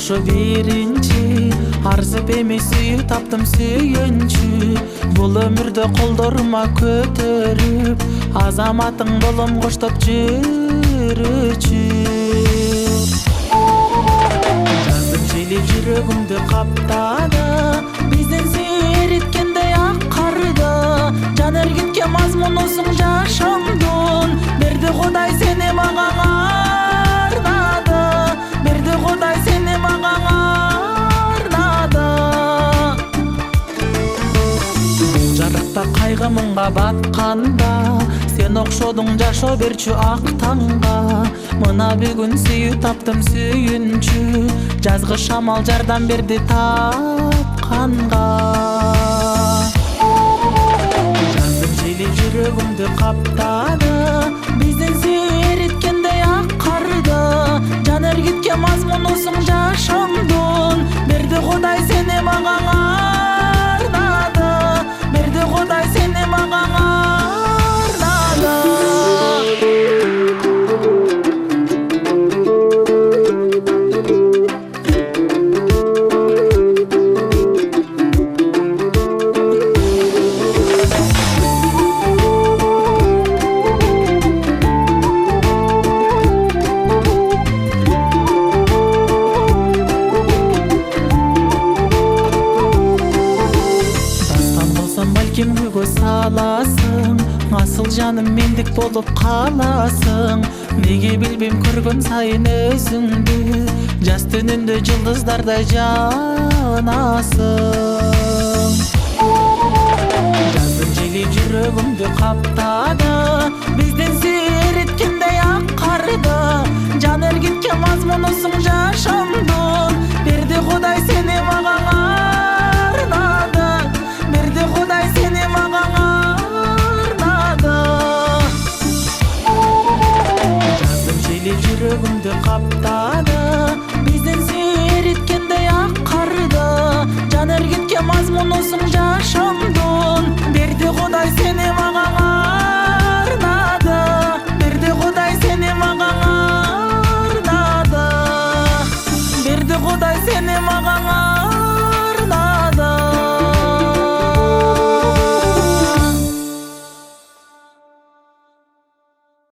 Ошо биринчи арзып эмес сүйүү таптым сүйүнчү. Бул өмүрдө колдорума көтөрүп азаматың болом коштоп жүрүчү. Жаздын жели жүрөгүмдү каптады, биздин сүйүү эриткендей ак карда. Жан эргитке мазмунусуң жашамдын, берди Кудай сени мага арнады, берди Кудай сени мага арнады. Жарыкта кайгы мыңга батканда сен окшодуң жашоо берчү ак таңга. Мына бүгүн сүйүү таптым сүйүнчү, жазгы шамал жардам берди тапканга. Жаздын жели жүрөгүмдү каптады, биздин сүйүү эриткендей ак карда. Жан эргитке мазмунусуң жашамдын, берди Кудай сени мага арнады, берди Кудай сени мага арнады. Балким күйгө саласың, асыл жаным мендик болуп каласың. Неге билбейм көргөн сайын өзүңдү, жаз түнүндө жылдыздардай жанасың. Жаздын жели жүрөгүмдү каптады, биздин сүйүү эриткендей ак карда. Жан эргитке мазмунусуң жашамдын, берди Кудай сени мага арнады, берди Кудай сени мага арнады. Жаздын жели жүрөгүмдү каптады, биздин сүйүү эриткендей ак карда. Жан эргитке мазмунусуң